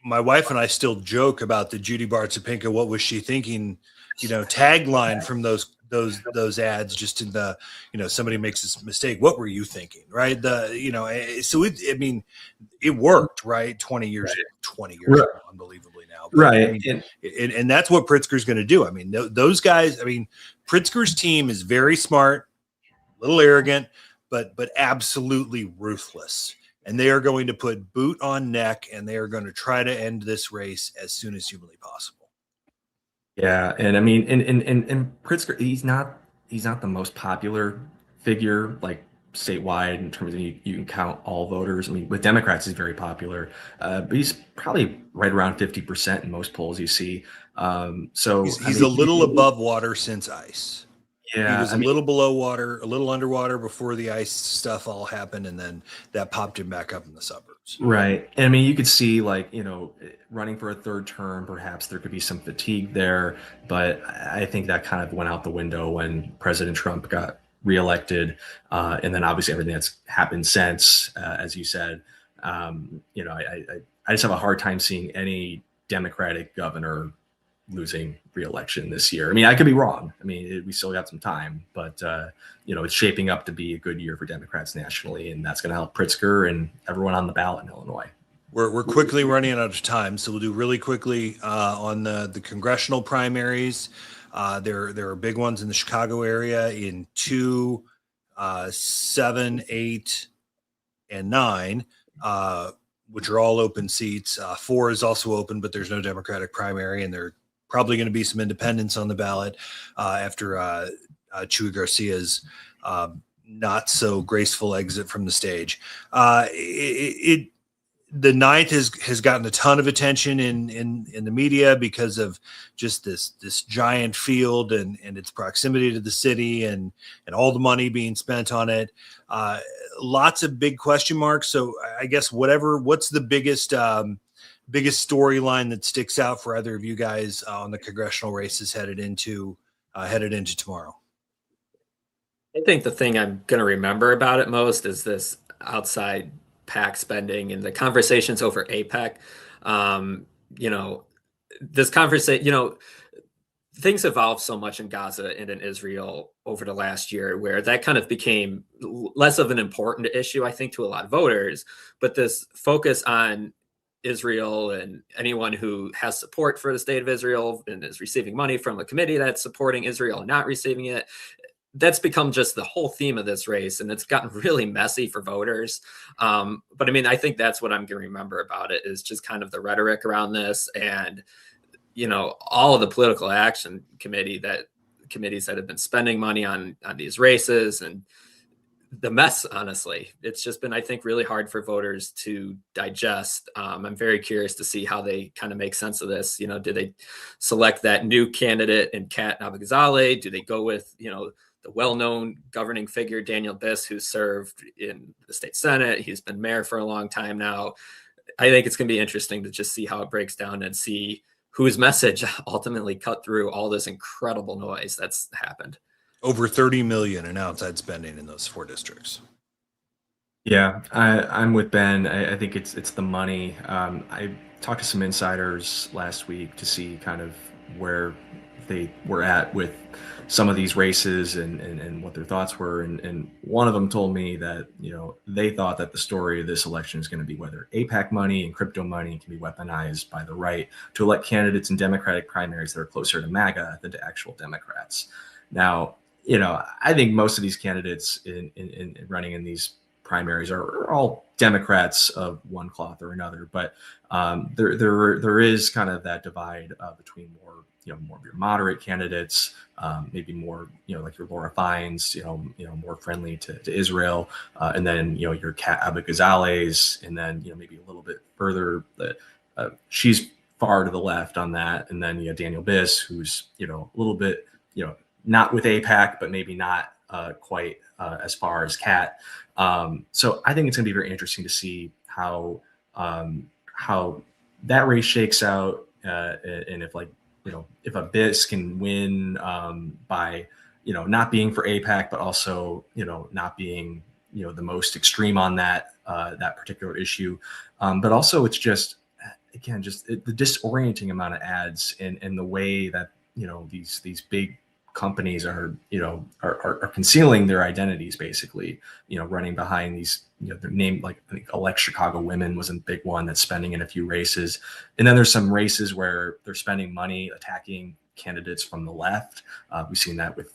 my wife and I still joke about the Judy Topinka, what was she thinking, tagline from those ads, just in the, somebody makes this mistake. What were you thinking? Right. So it worked, right. 20 years right. Ago, unbelievably now. But, right. And that's what Pritzker's going to do. I mean, those guys, Pritzker's team is very smart, a little arrogant, but absolutely ruthless. And they are going to put boot on neck, and they are going to try to end this race as soon as humanly possible. Yeah, and I mean, and Pritzker, he's not the most popular figure like statewide in terms of you can count all voters. I mean, with Democrats, he's very popular, but he's probably right around 50% in most polls you see. So he's a little above water since ICE. Yeah, he was a little below water, a little underwater before the ICE stuff all happened, and then that popped him back up in the suburbs. Right. And I mean, you could see like, running for a third term, perhaps there could be some fatigue there, but I think that kind of went out the window when President Trump got reelected. And then obviously everything that's happened since, as you said, I just have a hard time seeing any Democratic governor losing re-election this year. I mean, I could be wrong. I mean, we still got some time, but it's shaping up to be a good year for Democrats nationally, and that's going to help Pritzker and everyone on the ballot in Illinois. We're quickly running out of time, so we'll do really quickly on the congressional primaries. There are big ones in the Chicago area in 2, 7, 8, and 9. Which are all open seats. 4 is also open, but there's no Democratic primary, and there are probably going to be some independents on the ballot after Chuy Garcia's not so graceful exit from the stage. The 9th has gotten a ton of attention in the media because of just this giant field and its proximity to the city and all the money being spent on it. Lots of big question marks. So I guess what's the biggest storyline that sticks out for either of you guys on the congressional races headed into tomorrow? I think the thing I'm going to remember about it most is this outside PAC spending and the conversations over APEC. This conversation, things evolved so much in Gaza and in Israel over the last year where that kind of became less of an important issue, I think, to a lot of voters. But this focus on Israel and anyone who has support for the state of Israel and is receiving money from a committee that's supporting Israel and not receiving it, that's become just the whole theme of this race, and it's gotten really messy for voters. But I mean, I think that's what I'm going to remember about it is just kind of the rhetoric around this, and all of the political action committees that have been spending money on these races, and the mess. Honestly, it's just been, I think, really hard for voters to digest. I'm very curious to see how they kind of make sense of this. Do they select that new candidate in Kat Nabagazale? Do they go with the well-known governing figure, Daniel Biss, who served in the state Senate? He's been mayor for a long time now. I think it's going to be interesting to just see how it breaks down and see whose message ultimately cut through all this incredible noise that's happened. Over $30 million in outside spending in those 4 districts. Yeah, I'm with Ben. I think it's the money. I talked to some insiders last week to see kind of where they were at with some of these races and what their thoughts were. And one of them told me that, they thought that the story of this election is going to be whether APAC money and crypto money can be weaponized by the right to elect candidates in Democratic primaries that are closer to MAGA than to actual Democrats. Now, I think most of these candidates in running in these primaries are all Democrats of one cloth or another, but there is kind of that divide between more more of your moderate candidates, maybe more, like your Laura Fines, more friendly to Israel, and then, your Kat Abou-Ghazalehs, and then, maybe a little bit further, she's far to the left on that. And then you have Daniel Biss, who's, a little bit, not with AIPAC, but maybe not quite as far as Kat. So I think it's going to be very interesting to see how that race shakes out, and if if a Biss can win by not being for AIPAC, but also not being the most extreme on that particular issue, but also it's just again the disorienting amount of ads and the way that these big companies are concealing their identities, basically, running behind these, their name, like I think Elect Chicago Women was a big one that's spending in a few races. And then there's some races where they're spending money attacking candidates from the left. We've seen that with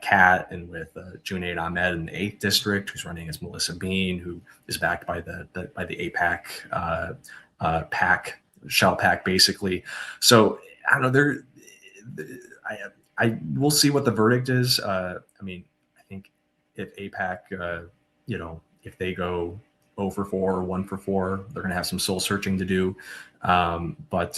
Kat and with Junaid Ahmed in the 8th district, who's running as Melissa Bean, who is backed by the AIPAC PAC, Shell PAC, basically. So I don't know, I will see what the verdict is. I mean, I think if AIPAC, if they go 0 for 4 or 1 for 4, they're going to have some soul searching to do. But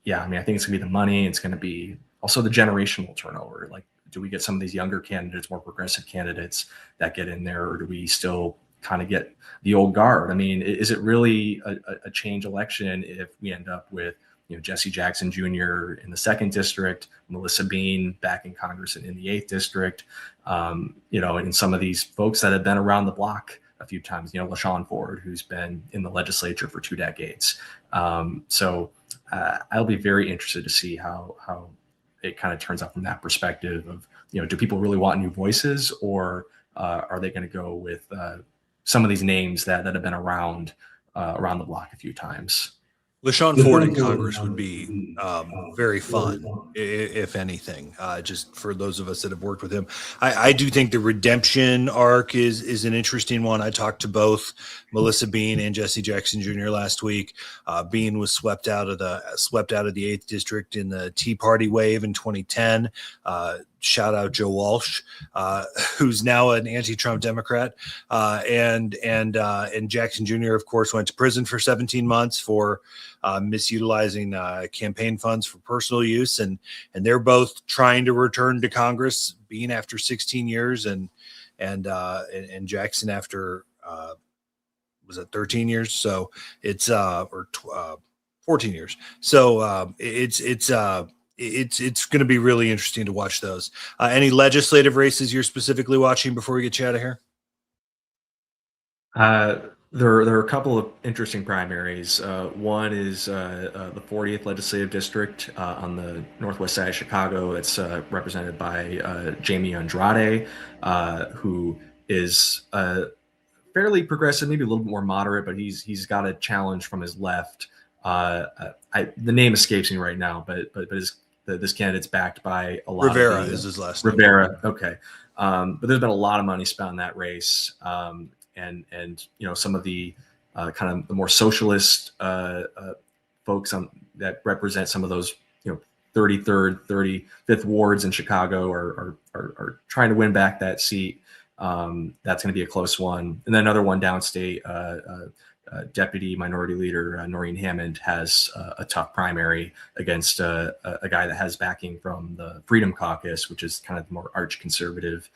yeah, I mean, I think it's going to be the money. It's going to be also the generational turnover. Like, do we get some of these younger candidates, more progressive candidates that get in there, or do we still kind of get the old guard? I mean, is it really a change election if we end up with Jesse Jackson Jr. in the 2nd district, Melissa Bean back in Congress and in the 8th district, and some of these folks that have been around the block a few times, LaShawn Ford, who's been in the legislature for 2 decades. So I'll be very interested to see how it kind of turns out from that perspective of, do people really want new voices, or are they going to go with some of these names that have been around the block a few times? LaShawn Ford in Congress would be very fun, if anything, just for those of us that have worked with him. I do think the redemption arc is an interesting one. I talked to both Melissa Bean and Jesse Jackson Jr. last week. Bean was swept out of the 8th district in the Tea Party wave in 2010. Shout out Joe Walsh, who's now an anti-Trump Democrat, and Jackson Jr. of course went to prison for 17 months for misutilizing campaign funds for personal use, and they're both trying to return to Congress, Bean after 16 years, and Jackson after was it 13 years? So it's 14 years. So it's going to be really interesting to watch those. Any legislative races you're specifically watching before we get you out of here? There are a couple of interesting primaries. One is the 40th legislative district on the northwest side of Chicago. It's represented by Jamie Andrade, who is fairly progressive, maybe a little bit more moderate, but he's got a challenge from his left. The name escapes me right now, but this candidate's backed by a lot. Rivera is his last name. Rivera, okay. But there's been a lot of money spent on that race. And some of the kind of the more socialist folks that represent some of those 33rd, 35th wards in Chicago are trying to win back that seat. That's going to be a close one. And then another one downstate, Deputy Minority Leader Noreen Hammond has a tough primary against a guy that has backing from the Freedom Caucus, which is kind of the more arch conservative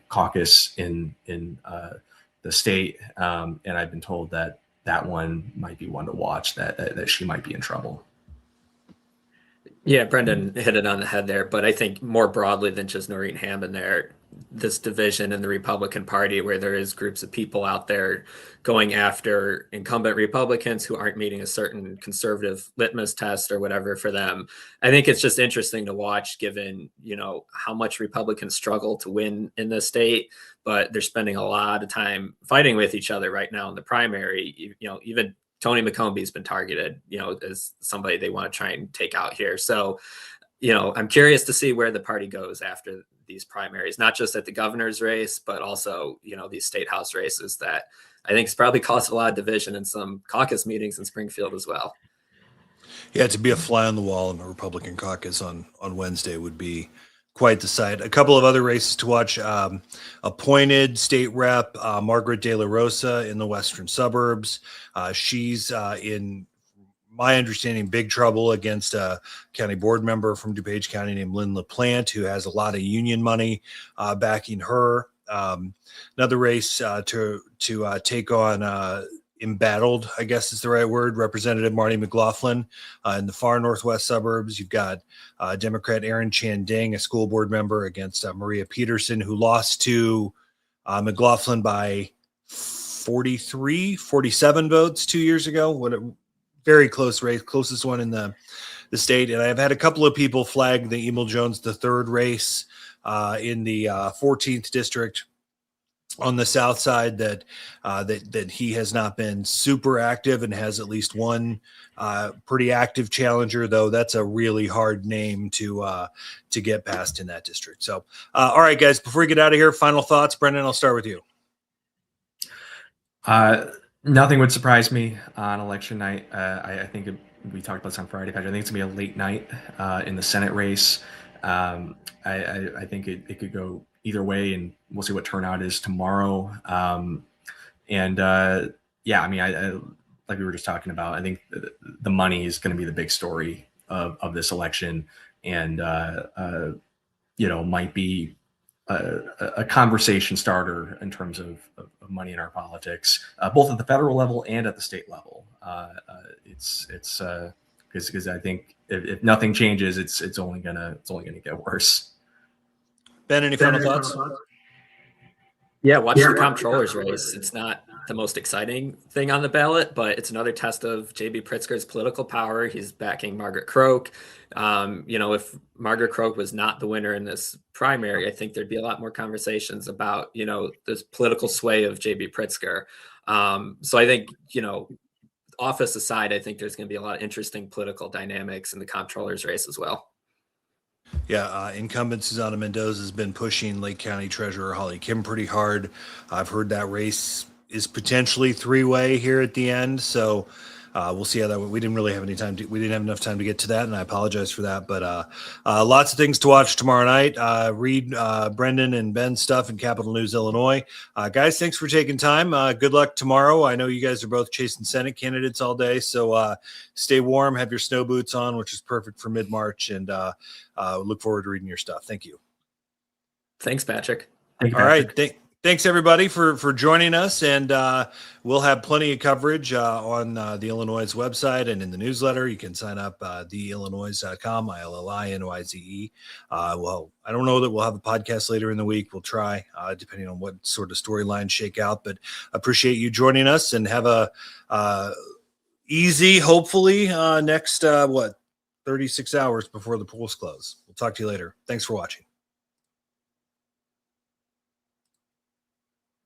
caucus in the state, and I've been told that one might be one to watch, that she might be in trouble. Yeah, Brenden hit it on the head there, but I think more broadly than just Noreen Hammond there, this division in the Republican Party where there is groups of people out there going after incumbent Republicans who aren't meeting a certain conservative litmus test or whatever for them. I think it's just interesting to watch, given, how much Republicans struggle to win in the state, but they're spending a lot of time fighting with each other right now in the primary. Even Tony McCombie's been targeted, as somebody they want to try and take out here. So, I'm curious to see where the party goes after these primaries, not just at the governor's race, but also, these state house races that I think has probably caused a lot of division in some caucus meetings in Springfield as well. Yeah, to be a fly on the wall in the Republican caucus on Wednesday would be quite the sight. A couple of other races to watch. Appointed state rep Margaret De La Rosa in the western suburbs. She's in my understanding, big trouble against a county board member from DuPage County named Lynn LaPlante, who has a lot of union money backing her. Another race to take on embattled, I guess is the right word, Representative Marty McLaughlin in the far northwest suburbs. You've got Democrat Aaron Chandang, a school board member, against Maria Peterson, who lost to McLaughlin by 47 votes 2 years ago. What a very close race, closest one in the state. And I've had a couple of people flag the Emil Jones III race in the 14th district on the south side that he has not been super active and has at least one pretty active challenger, though that's a really hard name to get past in that district. So, all right, guys, before we get out of here, final thoughts. Brenden, I'll start with you. Nothing would surprise me on election night. I think we talked about this on Friday, Patrick. I think it's gonna be a late night in the Senate race. I think it could go either way, and we'll see what turnout is tomorrow. Yeah, I mean, I like we were just talking about, I think the money is going to be the big story of this election, and might be a conversation starter in terms of money in our politics, both at the federal level and at the state level. It's because I think if nothing changes, it's only gonna get worse. Ben, any final thoughts? Yeah, watch the comptroller's race. It's not the most exciting thing on the ballot, but it's another test of J.B. Pritzker's political power. He's backing Margaret Croak. If Margaret Croak was not the winner in this primary, I think there'd be a lot more conversations about, this political sway of J.B. Pritzker. So I think, office aside, I think there's going to be a lot of interesting political dynamics in the comptroller's race as well. Yeah, incumbent Susana Mendoza has been pushing Lake County Treasurer Holly Kim pretty hard. I've heard that race is potentially three-way here at the end, so we'll see how that went. We didn't have enough time to get to that, and I apologize for that. But lots of things to watch tomorrow night. Read Brenden and Ben's stuff in Capital News Illinois. Guys, thanks for taking time. Good luck tomorrow. I know you guys are both chasing Senate candidates all day, so stay warm, have your snow boots on, which is perfect for mid-March, and look forward to reading your stuff. Thank you. Thanks, Patrick. Thank you, All Patrick. right. Thanks, everybody, for joining us. And we'll have plenty of coverage on the Illinoize website and in the newsletter. You can sign up theillinoize.com, ILLINOIZE. Well, I don't know that we'll have a podcast later in the week. We'll try, depending on what sort of storylines shake out. But appreciate you joining us, and have a easy, hopefully, next, 36 hours before the polls close. We'll talk to you later. Thanks for watching.